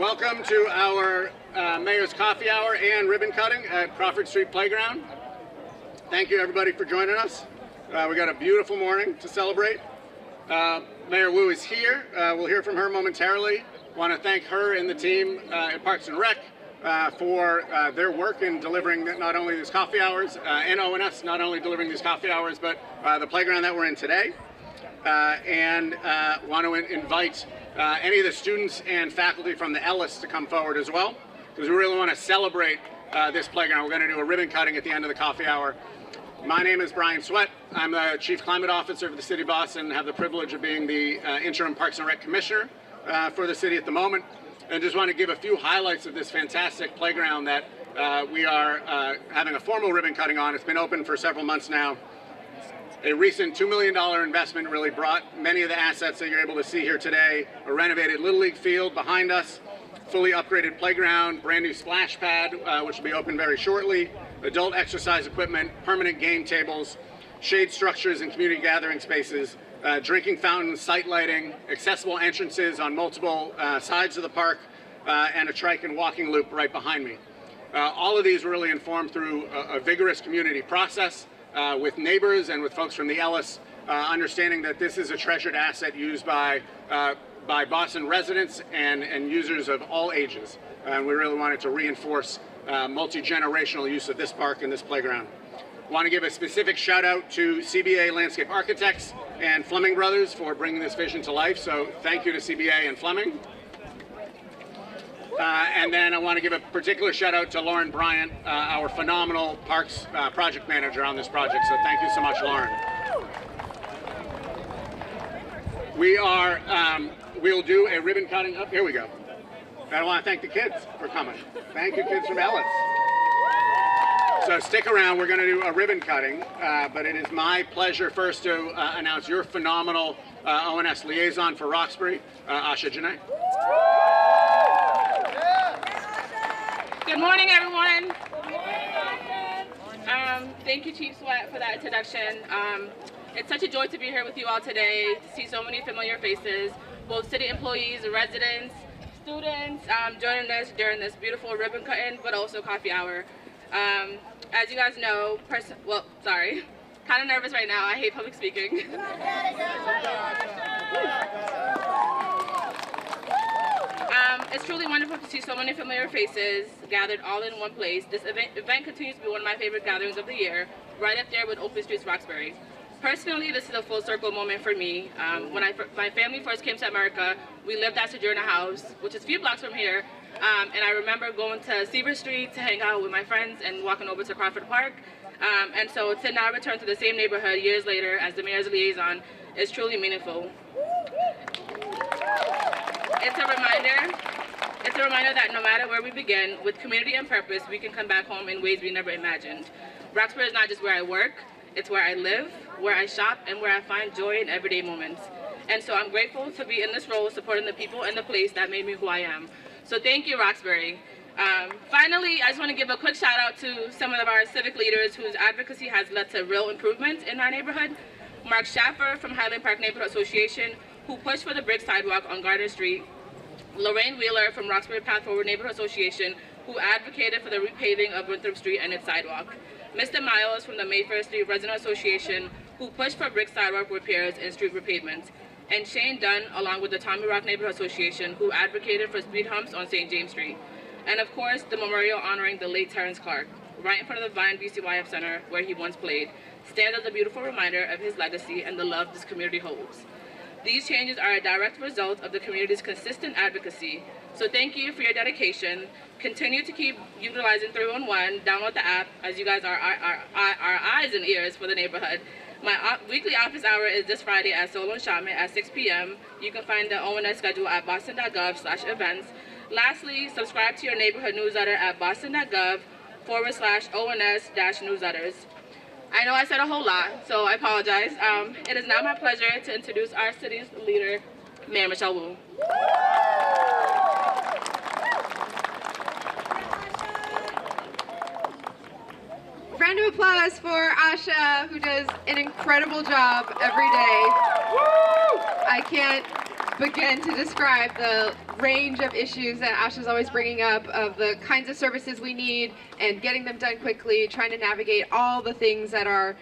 Welcome to our Mayor's Coffee Hour and ribbon cutting at Crawford Street Playground. Thank you everybody for joining us. We got a beautiful morning to celebrate. Mayor Wu is here. We'll hear from her momentarily. Want to thank her and the team at Parks and Rec for their work in delivering not only these coffee hours, and ONS not only delivering these coffee hours, but the playground that we're in today. And want to invite any of the students and faculty from the Ellis to come forward as well, because we really want to celebrate this playground. We're going to do a ribbon cutting at the end of the coffee hour. My name is Brian Sweat. I'm the Chief Climate Officer for the City of Boston and have the privilege of being the Interim Parks and Rec Commissioner for the city at the moment. And just want to give a few highlights of this fantastic playground that we are having a formal ribbon cutting on. It's been open for several months now. A recent $2 million investment really brought many of the assets that you're able to see here today. A renovated Little League field behind us, fully upgraded playground, brand new splash pad, which will be open very shortly, adult exercise equipment, permanent game tables, shade structures and community gathering spaces, drinking fountains, site lighting, accessible entrances on multiple sides of the park, and a trike and walking loop right behind me. All of these were really informed through a vigorous community process with neighbors and with folks from the Ellis, understanding that this is a treasured asset used by Boston residents and users of all ages. And we really wanted to reinforce multi-generational use of this park and this playground. Want to give a specific shout out to CBA Landscape Architects and Fleming Brothers for bringing this vision to life. So thank you to CBA and Fleming. And then I want to give a particular shout out to Lauren Bryant, our phenomenal Parks project manager on this project. So thank you so much, Lauren. We'll do a ribbon cutting up. Here we go. I want to thank the kids for coming. Thank you, kids from Ellis. So stick around. We're going to do a ribbon cutting, but it is my pleasure first to announce your phenomenal ONS liaison for Roxbury, Asha Janae. Good morning, everyone. Thank you, Chief Sweat, for that introduction. It's such a joy to be here with you all today, to see so many familiar faces, both city employees, residents, students joining us during this beautiful ribbon cutting, but also coffee hour. As you guys know, kind of nervous right now. I hate public speaking. It's truly wonderful to see so many familiar faces gathered all in one place. This event continues to be one of my favorite gatherings of the year, right up there with Open Streets Roxbury. Personally, this is a full circle moment for me. When my family first came to America, we lived at Sojourner House, which is a few blocks from here, and I remember going to Crawford Street to hang out with my friends and walking over to Crawford Park. And so to now return to the same neighborhood years later as the mayor's liaison is truly meaningful. It's a reminder that no matter where we begin, with community and purpose, we can come back home in ways we never imagined. Roxbury is not just where I work, it's where I live, where I shop, and where I find joy in everyday moments. And so I'm grateful to be in this role supporting the people and the place that made me who I am. So thank you, Roxbury. Finally, I just want to give a quick shout out to some of our civic leaders whose advocacy has led to real improvements in our neighborhood. Mark Schaffer from Highland Park Neighborhood Association, who pushed for the brick sidewalk on Gardner Street. Lorraine Wheeler from Roxbury Path Forward Neighborhood Association, who advocated for the repaving of Winthrop Street and its sidewalk. Mr. Miles from the Mayfair Street Resident Association, who pushed for brick sidewalk repairs and street repavement. And Shane Dunn, along with the Tommy Rock Neighborhood Association, who advocated for speed humps on St. James Street. And of course, the memorial honoring the late Terrence Clark, right in front of the Vine BCYF Center, where he once played, stands as a beautiful reminder of his legacy and the love this community holds. These changes are a direct result of the community's consistent advocacy. So thank you for your dedication. Continue to keep utilizing 311. Download the app, as you guys are our eyes and ears for the neighborhood. My weekly office hour is this Friday at Solo and Shaman at 6 p.m. You can find the ONS schedule at boston.gov/events. Lastly, subscribe to your neighborhood newsletter at boston.gov/ONS-newsletters. I know I said a whole lot, so I apologize. It is now my pleasure to introduce our city's leader, Mayor Michelle Wu. Round of applause for Asha, who does an incredible job every day. I can't begin to describe the range of issues that Asha's always bringing up, of the kinds of services we need and getting them done quickly, trying to navigate all the things that are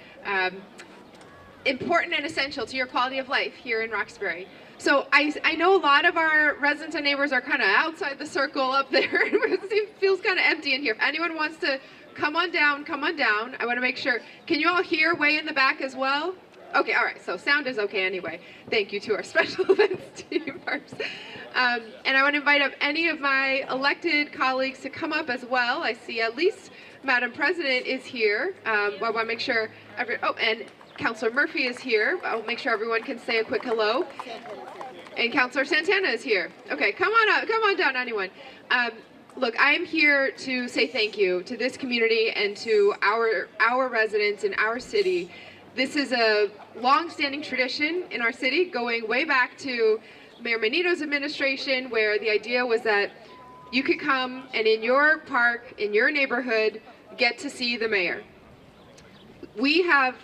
important and essential to your quality of life here in Roxbury. So I know a lot of our residents and neighbors are kind of outside the circle up there. It feels kind of empty in here. If anyone wants to come on down, come on down. I want to make sure. Can you all hear way in the back as well? Okay, all right, so sound is okay anyway. Thank you to our special events team first. And I want to invite up any of my elected colleagues to come up as well. I see at least Madam President is here. I want to make sure, and Councilor Murphy is here. I'll make sure everyone can say a quick hello. And Councilor Santana is here. Okay, come on up, come on down, anyone. Look, I am here to say thank you to this community and to our residents in our city. This is a long-standing tradition in our city, going way back to Mayor Menino's administration, where the idea was that you could come and in your park, in your neighborhood, get to see the mayor. We have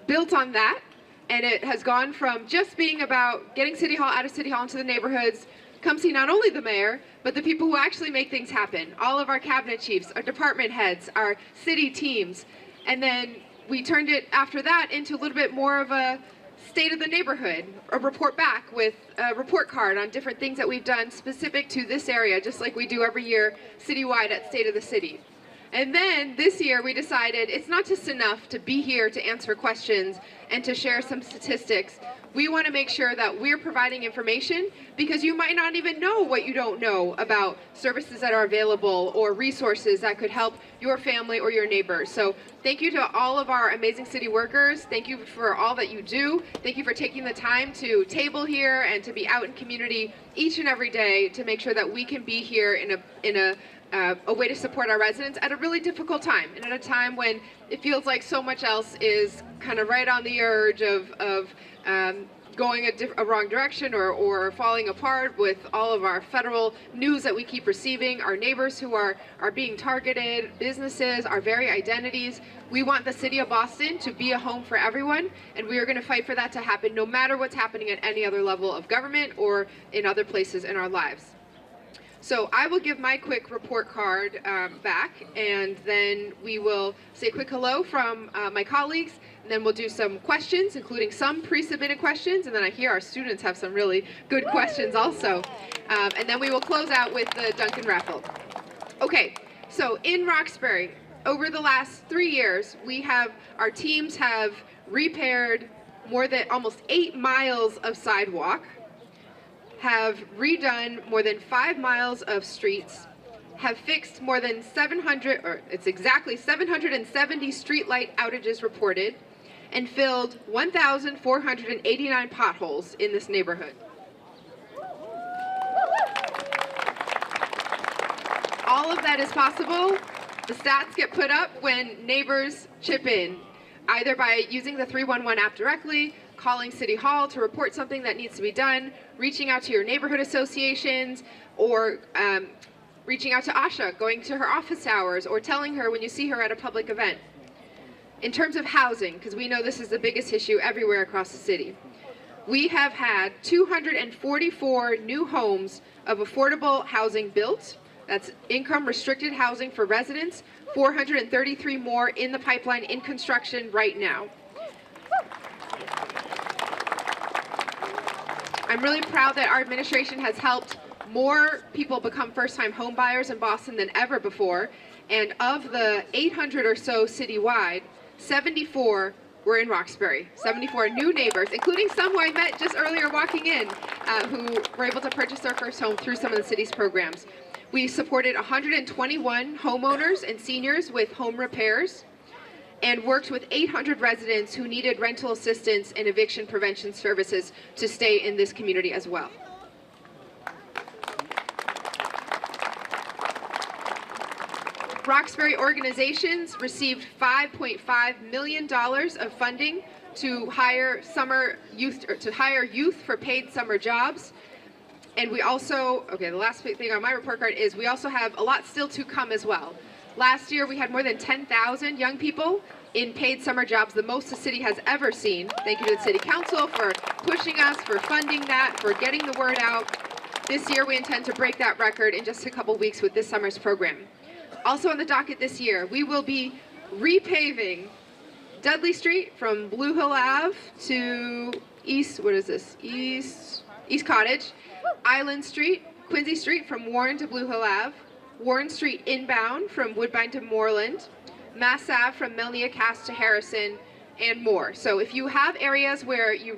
built on that, and it has gone from just being about getting City Hall out of City Hall into the neighborhoods. Come see not only the mayor, but the people who actually make things happen. All of our cabinet chiefs, our department heads, our city teams. And then we turned it after that into a little bit more of a state of the neighborhood, a report back with a report card on different things that we've done specific to this area, just like we do every year citywide at State of the City. And then this year we decided it's not just enough to be here to answer questions and to share some statistics. We want to make sure that we're providing information, because you might not even know what you don't know about services that are available or resources that could help your family or your neighbors. So thank you to all of our amazing city workers. Thank you for all that you do. Thank you for taking the time to table here and to be out in community each and every day to make sure that we can be here in a way to support our residents at a really difficult time, and at a time when it feels like so much else is kind of right on the urge of going a wrong direction or falling apart with all of our federal news that we keep receiving, our neighbors who are being targeted, businesses, our very identities. We want the city of Boston to be a home for everyone, and we are going to fight for that to happen no matter what's happening at any other level of government or in other places in our lives. So I will give my quick report card back, and then we will say a quick hello from my colleagues, and then we'll do some questions, including some pre-submitted questions, and then I hear our students have some really good questions also. And then we will close out with the Duncan raffle. Okay, so in Roxbury, over the last 3 years, our teams have repaired more than almost 8 miles of sidewalk, have redone more than 5 miles of streets, have fixed more than 770 streetlight outages reported, and filled 1,489 potholes in this neighborhood. All of that is possible. The stats get put up when neighbors chip in, either by using the 311 app directly, calling City Hall to report something that needs to be done, reaching out to your neighborhood associations, or reaching out to Asha, going to her office hours, or telling her when you see her at a public event. In terms of housing, because we know this is the biggest issue everywhere across the city, we have had 244 new homes of affordable housing built. That's income-restricted housing for residents, 433 more in the pipeline in construction right now. I'm really proud that our administration has helped more people become first-time home buyers in Boston than ever before, and of the 800 or so citywide, 74 were in Roxbury. 74 new neighbors, including some who I met just earlier walking in, who were able to purchase their first home through some of the city's programs. We supported 121 homeowners and seniors with home repairs, and worked with 800 residents who needed rental assistance and eviction prevention services to stay in this community as well. Roxbury organizations received $5.5 million of funding to hire youth for paid summer jobs. And we also, the last big thing on my report card is we also have a lot still to come as well. Last year, we had more than 10,000 young people in paid summer jobs, the most the city has ever seen. Thank you to the City Council for pushing us, for funding that, for getting the word out. This year, we intend to break that record in just a couple weeks with this summer's program. Also on the docket this year, we will be repaving Dudley Street from Blue Hill Ave to East Cottage, Island Street, Quincy Street from Warren to Blue Hill Ave, Warren Street inbound from Woodbine to Moreland, Mass Ave from Melnia Cass to Harrison, and more. So if you have areas where you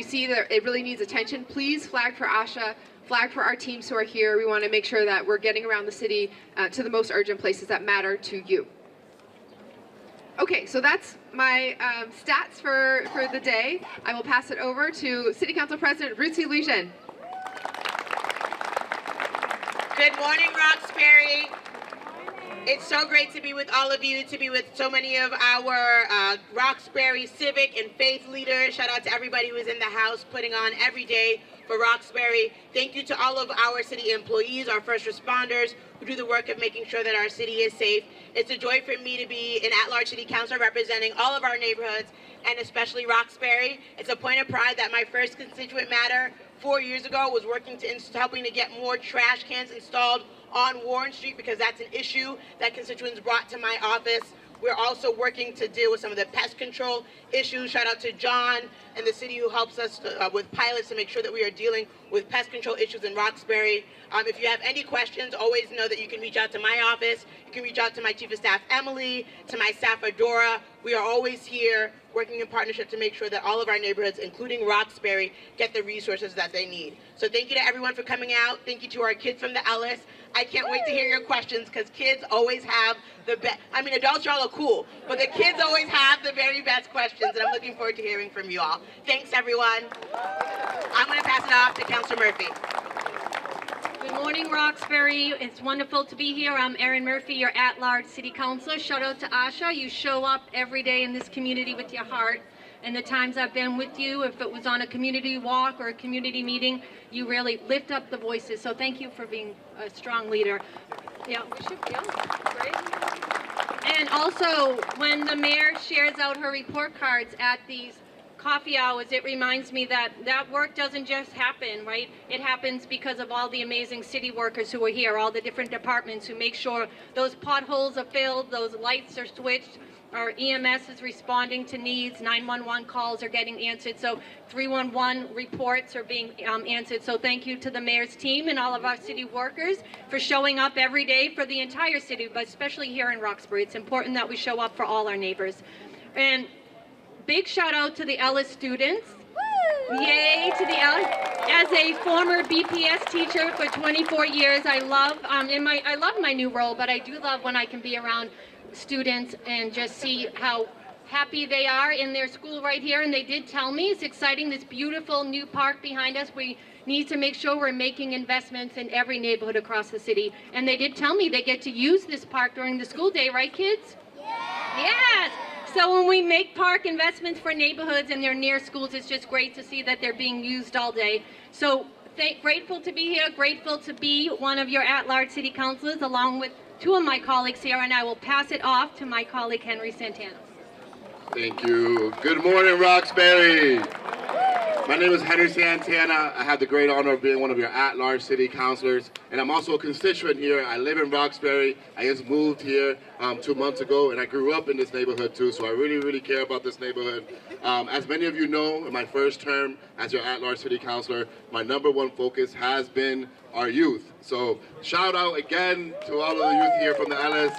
see that it really needs attention, please flag for Asha, flag for our teams who are here. We want to make sure that we're getting around the city to the most urgent places that matter to you. Okay, so that's my stats for the day. I will pass it over to City Council President Ruthie Lujan. Good morning, Roxbury. It's so great to be with all of you, to be with so many of our Roxbury civic and faith leaders. Shout out to everybody who is in the house putting on every day for Roxbury. Thank you to all of our city employees, our first responders, who do the work of making sure that our city is safe. It's a joy for me to be an at-large city councilor representing all of our neighborhoods, and especially Roxbury. It's a point of pride that my first constituent matter 4 years ago was helping to get more trash cans installed on Warren Street, because that's an issue that constituents brought to my office. We're also working to deal with some of the pest control issues. Shout out to John and the city who helps us with pilots to make sure that we are dealing with pest control issues in Roxbury. If you have any questions, always know that you can reach out to my office. You can reach out to my Chief of Staff, Emily, to my staff, Adora. We are always here working in partnership to make sure that all of our neighborhoods, including Roxbury, get the resources that they need. So thank you to everyone for coming out. Thank you to our kids from the Ellis. I can't wait to hear your questions, because kids always have the best. I mean, adults are all cool, but the kids always have the very best questions, and I'm looking forward to hearing from you all. Thanks, everyone. I'm going to pass it off to Councilor Murphy. Good morning, Roxbury. It's wonderful to be here. I'm Erin Murphy, your at-large city councilor. Shout out to Asha. You show up every day in this community with your heart. And the times I've been with you, if it was on a community walk or a community meeting, you really lift up the voices. So thank you for being a strong leader. Yeah, great. And also, when the mayor shares out her report cards at these coffee hours, it reminds me that that work doesn't just happen, right? It happens because of all the amazing city workers who are here, all the different departments who make sure those potholes are filled, those lights are switched, our EMS is responding to needs, 911 calls are getting answered, so 311 reports are being answered. So thank you to the mayor's team and all of our city workers for showing up every day for the entire city, but especially here in Roxbury. It's important that we show up for all our neighbors. And big shout out to the Ellis students. Woo! Yay to the Ellis. As a former BPS teacher for 24 years, I love my new role, but I do love when I can be around students and just see how happy they are in their school right here. And they did tell me it's exciting, this beautiful new park behind us. We need to make sure we're making investments in every neighborhood across the city. And they did tell me they get to use this park during the school day, right, kids? Yeah. Yes. So when we make park investments for neighborhoods and they're near schools, it's just great to see that they're being used all day. So grateful to be here, grateful to be one of your at-large city councilors along with two of my colleagues here, and I will pass it off to my colleague Henry Santana. Thank you. Good morning, Roxbury. My name is Henry Santana. I have the great honor of being one of your at-large city councilors, and I'm also a constituent here. I live in Roxbury. I just moved here 2 months ago, and I grew up in this neighborhood too, so I really, really care about this neighborhood. As many of you know, in my first term as your at-large city councilor, my #1 focus has been our youth. So shout out again to all of the youth here from the Ellis.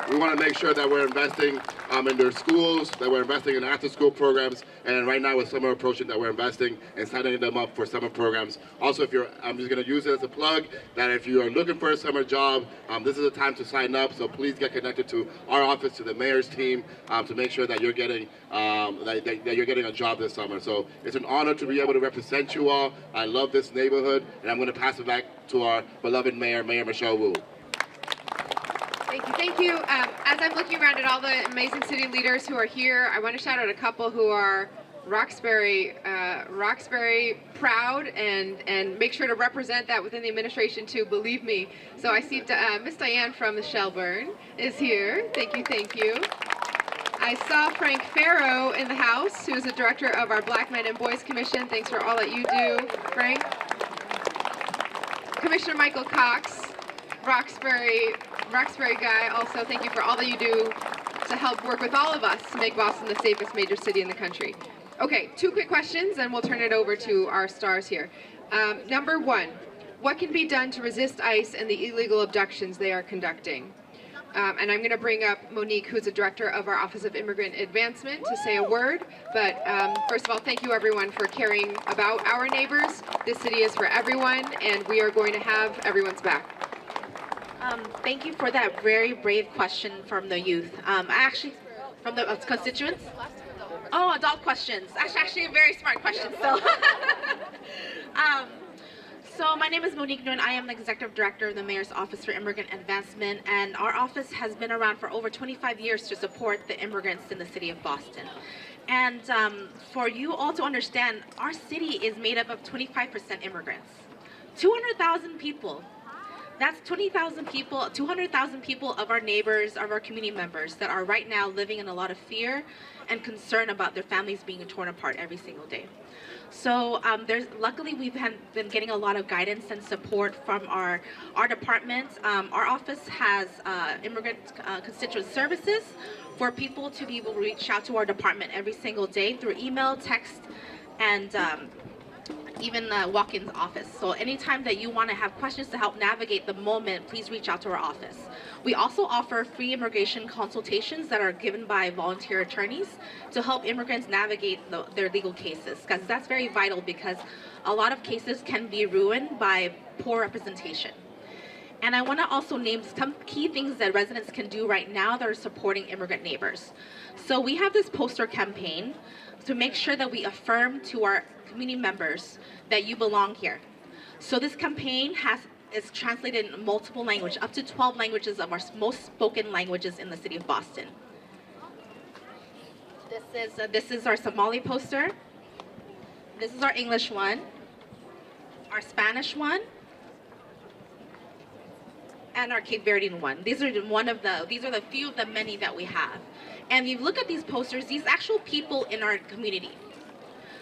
We want to make sure that we're investing in their schools, that we're investing in after-school programs, and right now with summer approaching, that we're investing in setting them up for summer programs. Also, I'm just going to use it as a plug, that if you are looking for a summer job, this is a time to sign up, so please get connected to our office, to the mayor's team, to make sure that you're getting that you're getting a job this summer. So it's an honor to be able to represent you all. I love this neighborhood, and I'm going to pass it back to our beloved mayor, Mayor Michelle Wu. Thank you, thank you. As I'm looking around at all the amazing city leaders who are here, I want to shout out a couple who are Roxbury proud, and make sure to represent that within the administration too, believe me. So I see Miss Diane from the Shelburne is here. Thank you, thank you. I saw Frank Farrow in the house, who is the director of our Black Men and Boys Commission. Thanks for all that you do, Frank. Commissioner Michael Cox, Roxbury guy, also thank you for all that you do to help work with all of us to make Boston the safest major city in the country. Okay, 2 quick questions, and we'll turn it over to our stars here. Number 1, what can be done to resist ICE and the illegal abductions they are conducting? And I'm going to bring up Monique, who's the director of our Office of Immigrant Advancement, to say a word. But first of all, thank you everyone for caring about our neighbors. This city is for everyone, and we are going to have everyone's back. Thank you for that very brave question from the youth. From the constituents? Oh, adult questions. Actually a very smart question. So my name is Monique Nguyen. I am the Executive Director of the Mayor's Office for Immigrant Advancement, and our office has been around for over 25 years to support the immigrants in the city of Boston. And for you all to understand, our city is made up of 25% immigrants. 200,000 people. That's 20,000 people, 200,000 people of our neighbors, of our community members that are right now living in a lot of fear and concern about their families being torn apart every single day. So luckily we've been getting a lot of guidance and support from our department. Our office has immigrant constituent services for people to be able to reach out to our department every single day through email, text, and even walk-in office. So anytime that you want to have questions to help navigate the moment, please reach out to our office. We also offer free immigration consultations that are given by volunteer attorneys to help immigrants navigate their legal cases, because that's very vital, because a lot of cases can be ruined by poor representation. And I want to also name some key things that residents can do right now that are supporting immigrant neighbors. So we have this poster campaign to make sure that we affirm to our community members that you belong here. So this campaign is translated in multiple languages, up to 12 languages of our most spoken languages in the city of Boston. This is our Somali poster. This is our English one, our Spanish one, and our Cape Verdean one. These are the few of the many that we have. And if you look at these posters, these actual people in our community,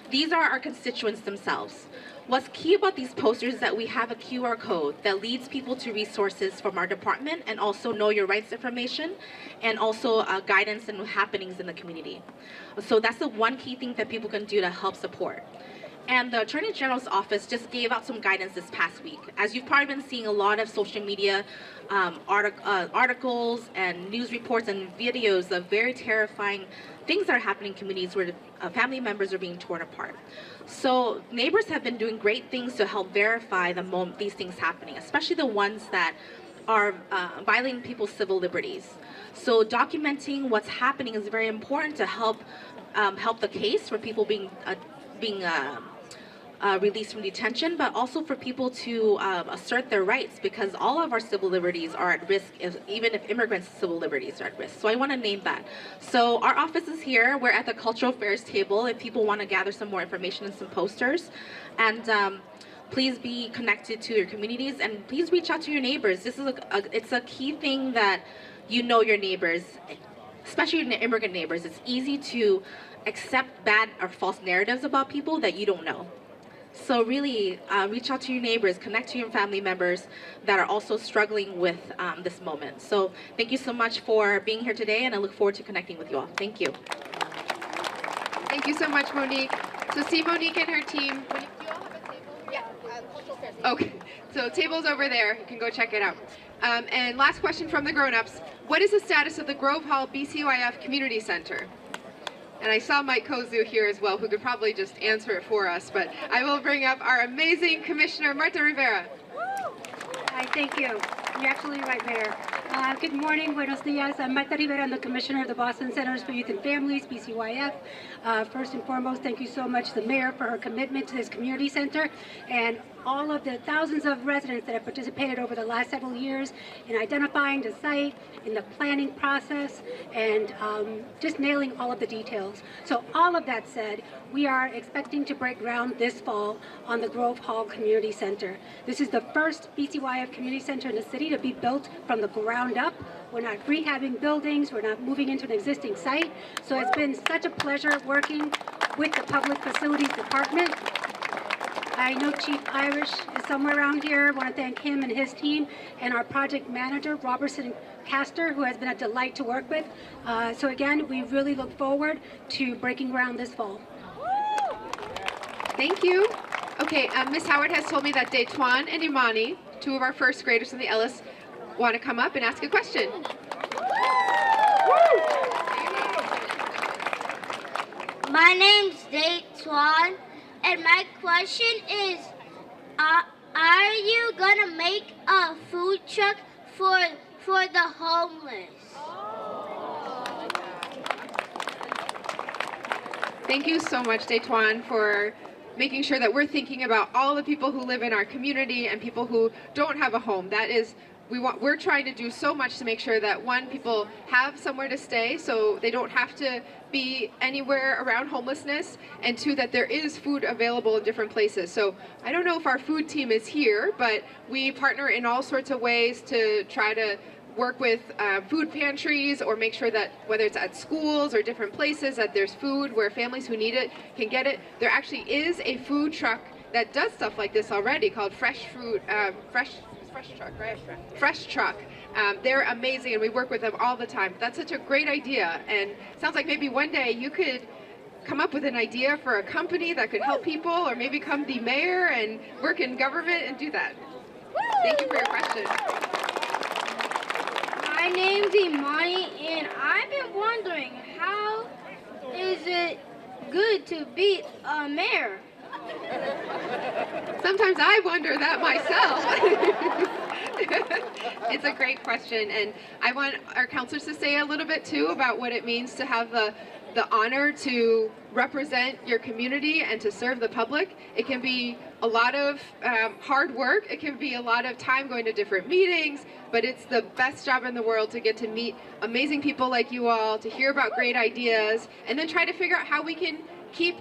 these are our constituents themselves. What's key about these posters is that we have a QR code that leads people to resources from our department, and also know your rights information, and also guidance and happenings in the community. So that's the one key thing that people can do to help support. And the Attorney General's office just gave out some guidance this past week. As you've probably been seeing a lot of social media articles and news reports and videos of very terrifying things that are happening in communities where family members are being torn apart. So neighbors have been doing great things to help verify the moment these things happening, especially the ones that are violating people's civil liberties. So documenting what's happening is very important to help the case for people being released from detention, but also for people to assert their rights, because all of our civil liberties are at risk, even if immigrants' civil liberties are at risk. So I want to name that. So our office is here. We're at the Cultural Affairs table if people want to gather some more information and some posters. And please be connected to your communities, and please reach out to your neighbors. This is it's a key thing that you know your neighbors, especially your immigrant neighbors. It's easy to accept bad or false narratives about people that you don't know. So really reach out to your neighbors, connect to your family members that are also struggling with this moment. So thank you so much for being here today, and I look forward to connecting with you all. Thank you. Thank you so much, Monique. So see Monique and her team. Monique, do you all have a table? Yeah, cultural affairs. Okay, so table's over there. You can go check it out. And last question from the grown-ups. What is the status of the Grove Hall BCYF Community Center? And I saw Mike Kozu here as well, who could probably just answer it for us, but I will bring up our amazing Commissioner, Marta Rivera. Hi, thank you. You're absolutely right, Mayor. Good morning, buenos dias. I'm Marta Rivera. I'm the Commissioner of the Boston Centers for Youth and Families, BCYF. First and foremost, thank you so much to the Mayor for her commitment to this community center, and all of the thousands of residents that have participated over the last several years in identifying the site, in the planning process, and just nailing all of the details. So all of that said, we are expecting to break ground this fall on the Grove Hall Community Center. This is the first BCYF community center in the city to be built from the ground up. We're not rehabbing buildings, we're not moving into an existing site. So it's been such a pleasure working with the Public Facilities Department. I know Chief Irish is somewhere around here. I want to thank him and his team, and our project manager, Robertson Castor, who has been a delight to work with. So again, we really look forward to breaking ground this fall. Thank you. Okay, Ms. Howard has told me that Daetuan and Imani, two of our first graders from the Ellis, want to come up and ask a question. My name's Daetuan, and my question is, are you gonna make a food truck for the homeless? Thank you so much, Daetuan, for making sure that we're thinking about all the people who live in our community and people who don't have a home. That is, we're trying to do so much to make sure that, one, people have somewhere to stay so they don't have to be anywhere around homelessness, and two, that there is food available in different places. So I don't know if our food team is here, but we partner in all sorts of ways to try to work with food pantries, or make sure that whether it's at schools or different places that there's food where families who need it can get it. There actually is a food truck that does stuff like this already called Fresh Truck, right? Fresh Truck. They're amazing, and we work with them all the time. That's such a great idea, and it sounds like maybe one day you could come up with an idea for a company that could help people, or maybe come be mayor and work in government and do that. Thank you for your question. My name's Imani, and I've been wondering, how is it good to be a mayor? Sometimes I wonder that myself. It's a great question, and I want our counselors to say a little bit too about what it means to have the honor to represent your community and to serve the public. It can be a lot of hard work. It can be a lot of time going to different meetings, but it's the best job in the world to get to meet amazing people like you all, to hear about great ideas, and then try to figure out how we can keep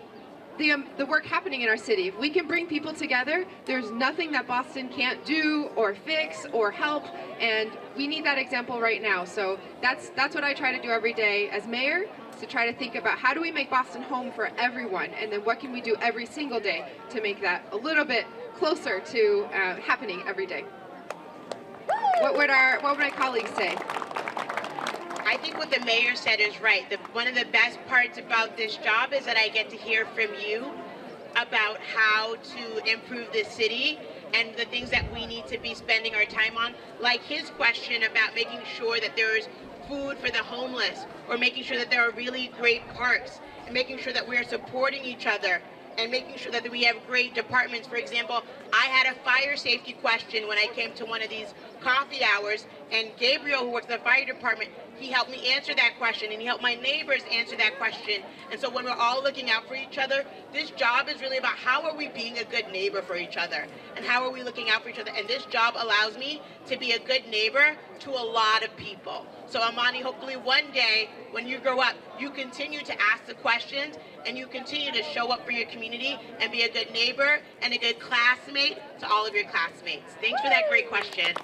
the work happening in our city. If we can bring people together, there's nothing that Boston can't do or fix or help, and we need that example right now. So that's what I try to do every day as mayor, to try to think about how do we make Boston home for everyone, and then what can we do every single day to make that a little bit closer to happening every day. What would my colleagues say? I think what the mayor said is right. One of the best parts about this job is that I get to hear from you about how to improve the city and the things that we need to be spending our time on, like his question about making sure that there is food for the homeless, or making sure that there are really great parks, and making sure that we are supporting each other, and making sure that we have great departments. For example, I had a fire safety question when I came to one of these coffee hours, and Gabriel, who works in the fire department, he helped me answer that question, and he helped my neighbors answer that question. And so when we're all looking out for each other, this job is really about how are we being a good neighbor for each other, and how are we looking out for each other. And this job allows me to be a good neighbor to a lot of people. So Amani, hopefully one day when you grow up, you continue to ask the questions, and you continue to show up for your community and be a good neighbor and a good classmate to all of your classmates. Thanks for that great question.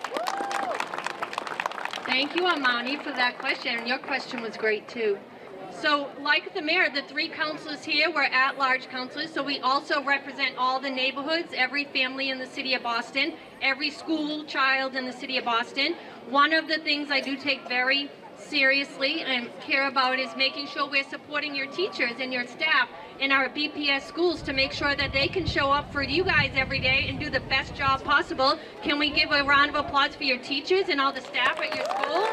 Thank you, Amani, for that question. And your question was great, too. So, like the mayor, the three councilors here were at-large councilors, so we also represent all the neighborhoods, every family in the city of Boston, every school child in the city of Boston. One of the things I do take very seriously and care about is making sure we're supporting your teachers and your staff in our BPS schools to make sure that they can show up for you guys every day and do the best job possible. Can we give a round of applause for your teachers and all the staff at your school?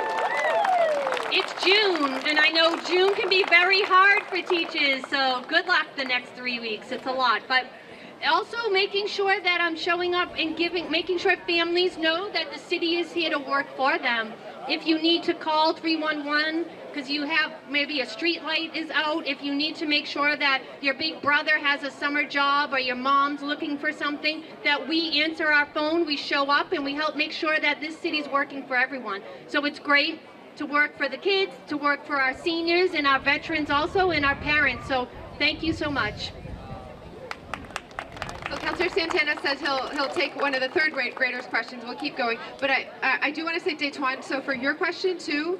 It's June, and I know June can be very hard for teachers, so good luck the next 3 weeks. It's a lot, but also making sure that I'm showing up and making sure families know that the city is here to work for them. If you need to call 311 because you have maybe a street light is out, if you need to make sure that your big brother has a summer job or your mom's looking for something, that we answer our phone, we show up, and we help make sure that this city's working for everyone. So it's great to work for the kids, to work for our seniors and our veterans also, and our parents. So thank you so much. So Councillor Santana says he'll take one of the third graders' questions. We'll keep going. But I do want to say, Detuan, so for your question too,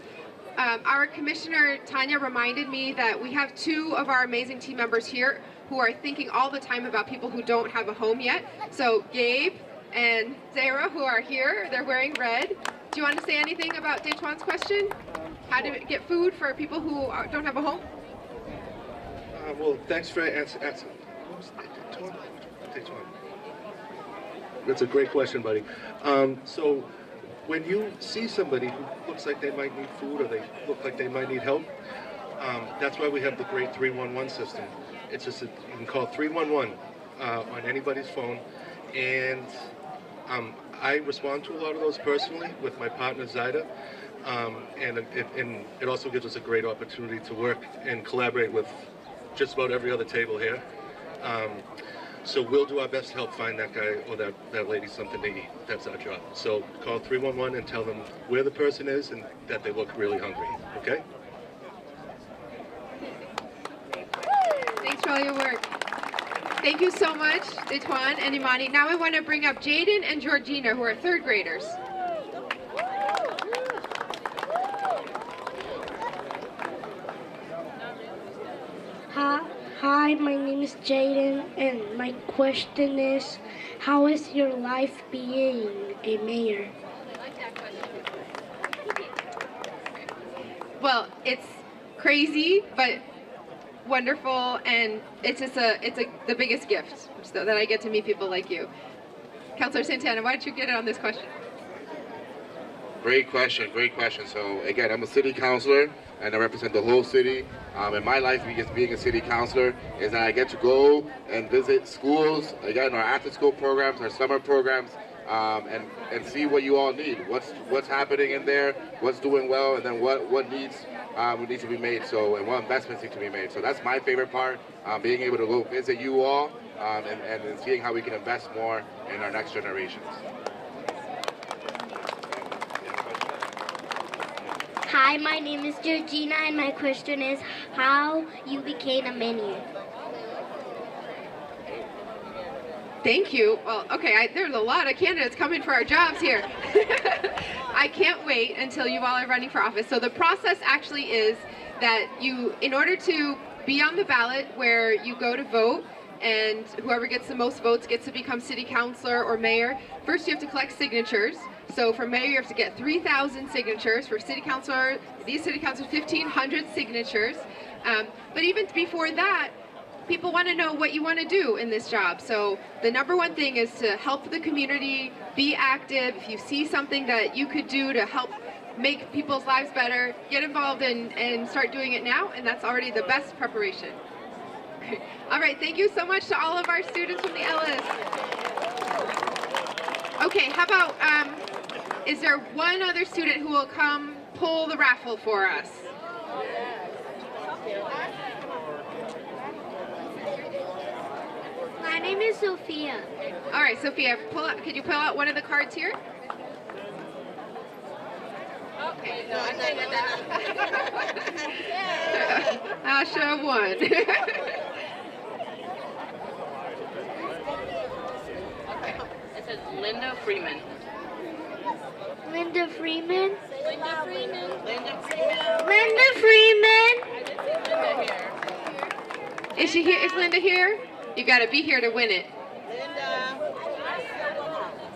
our Commissioner Tanya reminded me that we have two of our amazing team members here who are thinking all the time about people who don't have a home yet. So Gabe and Zara, who are here, they're wearing red. Do you want to say anything about Detuan's question? How to get food for people who don't have a home? Well, thanks for answering. That's a great question, buddy. So when you see somebody who looks like they might need food or they look like they might need help, that's why we have the great 311 system. It's just you can call 311 on anybody's phone, and I respond to a lot of those personally with my partner Zaida, and it also gives us a great opportunity to work and collaborate with just about every other table here. So we'll do our best to help find that guy or that lady something to eat. That's our job. So call 311 and tell them where the person is and that they look really hungry, okay? Thanks for all your work. Thank you so much, Detuan and Imani. Now I want to bring up Jaden and Georgina, who are third graders. Hi, my name is Jaden, and my question is, how is your life being a mayor? Well, it's crazy, but wonderful, and it's the biggest gift, so that I get to meet people like you. Councillor Santana, why don't you get it on this question? Great question, great question. So again, I'm a city councilor and I represent the whole city. And my life being a city councilor is that I get to go and visit schools, again, our after-school programs, our summer programs, and see what you all need. What's happening in there, what's doing well, and then what needs to be made. So, and what investments need to be made. So that's my favorite part, being able to go visit you all and seeing how we can invest more in our next generations. Hi, my name is Georgina, and my question is how you became a mayor. Thank you. Well, okay, there's a lot of candidates coming for our jobs here. I can't wait until you all are running for office. So the process actually is that in order to be on the ballot where you go to vote, and whoever gets the most votes gets to become city councilor or mayor, first you have to collect signatures. So for mayor, you have to get 3,000 signatures. For city councilor, these city councilors, 1,500 signatures. But even before that, people want to know what you want to do in this job. So the number one thing is to help the community, be active. If you see something that you could do to help make people's lives better, get involved and start doing it now, and that's already the best preparation. All right, thank you so much to all of our students from the Ellis. Okay, how about, is there one other student who will come pull the raffle for us? My name is Sophia. All right, Sophia, could you pull out one of the cards here? Okay. No. Asha won. It says Linda Freeman. Linda Freeman. Linda Freeman. Linda Freeman. Linda Freeman. I did see Linda here. Is she here? Is Linda here? You got to be here to win it. Linda.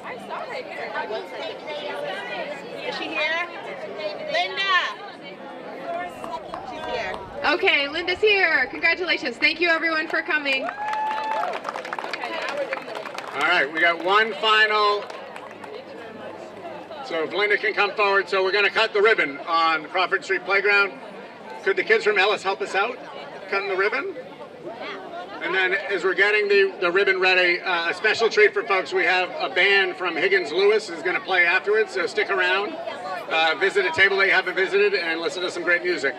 I saw her here. Is she here? Linda. She's here. Okay, Linda's here. Congratulations. Thank you, everyone, for coming. All right, we got one final. So if Linda can come forward, so we're going to cut the ribbon on Crawford Street Playground. Could the kids from Ellis help us out cutting the ribbon? And then as we're getting the ribbon ready, a special treat for folks. We have a band from Higgins Lewis is going to play afterwards, so stick around. visit a table that you haven't visited, and listen to some great music.